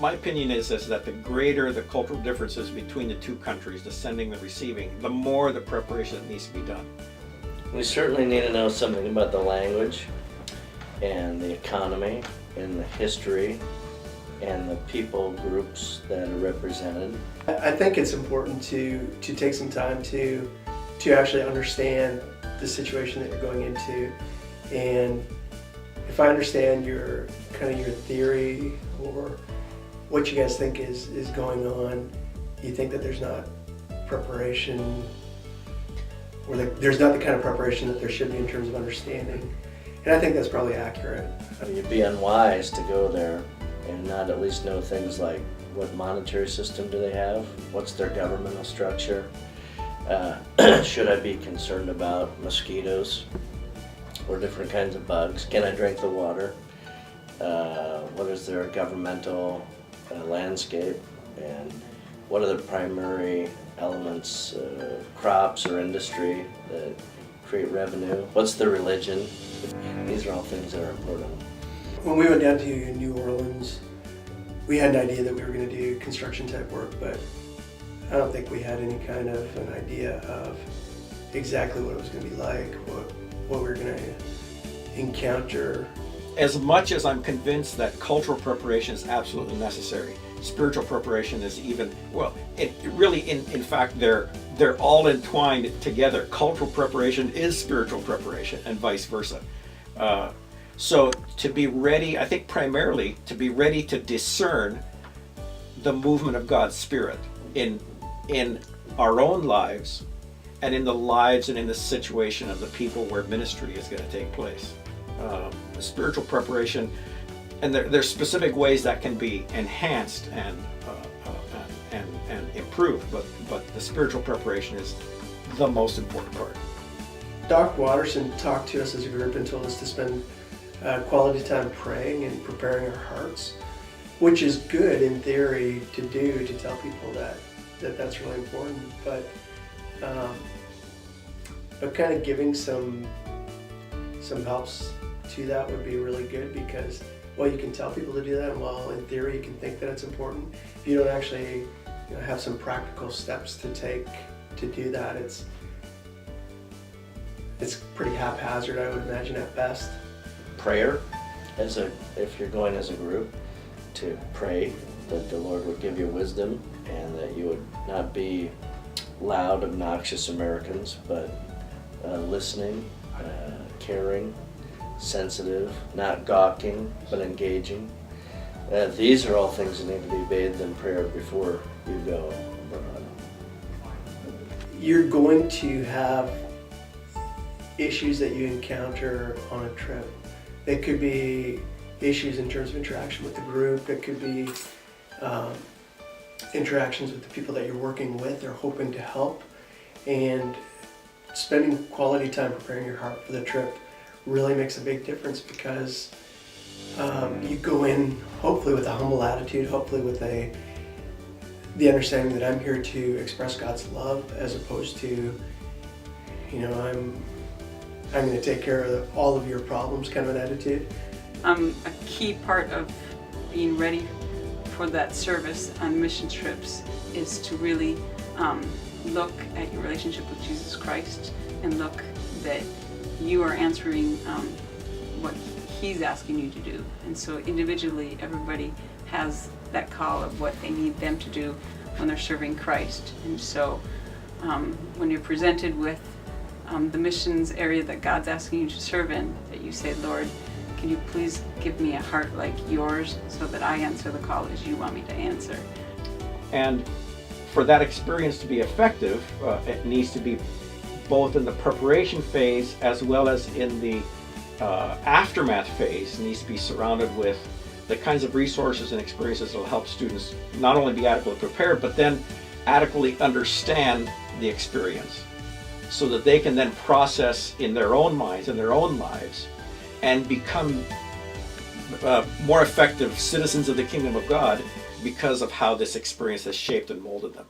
my opinion is that the greater the cultural differences between the two countries, the sending, the receiving, the more the preparation that needs to be done. We certainly need to know something about the language and the economy and the history and the people groups that are represented. I think it's important to take some time to actually understand the situation that you're going into. And if I understand your theory or what you guys think is going on, you think that there's not preparation, or that there's not the kind of preparation that there should be in terms of understanding. And I think that's probably accurate. You'd be unwise to go there and not at least know things like what monetary system do they have, what's their governmental structure, should I be concerned about mosquitoes or different kinds of bugs, can I drink the water, what is their governmental landscape, and what are the primary elements, crops or industry that create revenue, what's their religion. These are all things that are important. When we went down to New Orleans, we had an idea that we were going to do construction type work, but I don't think we had any kind of an idea of exactly what it was going to be like, what we were going to encounter. As much as I'm convinced that cultural preparation is absolutely necessary, spiritual preparation is even, well, it really, in fact, they're all entwined together. Cultural preparation is spiritual preparation and vice versa. So to be ready, I think primarily to be ready to discern the movement of God's Spirit in our own lives and in the lives and in the situation of the people where ministry is going to take place. Spiritual preparation, and there's specific ways that can be enhanced and improved, but the spiritual preparation is the most important part. Doc Watterson talked to us as a group and told us to spend quality time praying and preparing our hearts, which is good in theory to do, to tell people that's really important, but kind of giving some helps to that would be really good, because while you can tell people to do that, and while in theory you can think that it's important, if you don't actually have some practical steps to take to do that, it's pretty haphazard, I would imagine, at best. Prayer, if you're going as a group, to pray that the Lord would give you wisdom and that you would not be loud, obnoxious Americans, but listening, caring, sensitive, not gawking, but engaging. These are all things that need to be bathed in prayer before you go abroad. You're going to have issues that you encounter on a trip. It could be issues in terms of interaction with the group. It could be interactions with the people that you're working with or hoping to help. And spending quality time preparing your heart for the trip really makes a big difference, because you go in hopefully with a humble attitude, hopefully with the understanding that I'm here to express God's love, as opposed to, I'm going to take care of all of your problems kind of an attitude. A key part of being ready for that service on mission trips is to really look at your relationship with Jesus Christ and look that you are answering what He's asking you to do. And so individually, everybody has that call of what they need them to do when they're serving Christ. And so when you're presented with the missions area that God's asking you to serve in, that you say, Lord, can you please give me a heart like yours so that I answer the call as you want me to answer? And for that experience to be effective, it needs to be both in the preparation phase as well as in the aftermath phase. It needs to be surrounded with the kinds of resources and experiences that will help students not only be adequately prepared, but then adequately understand the experience, so that they can then process in their own minds and their own lives and become more effective citizens of the kingdom of God because of how this experience has shaped and molded them.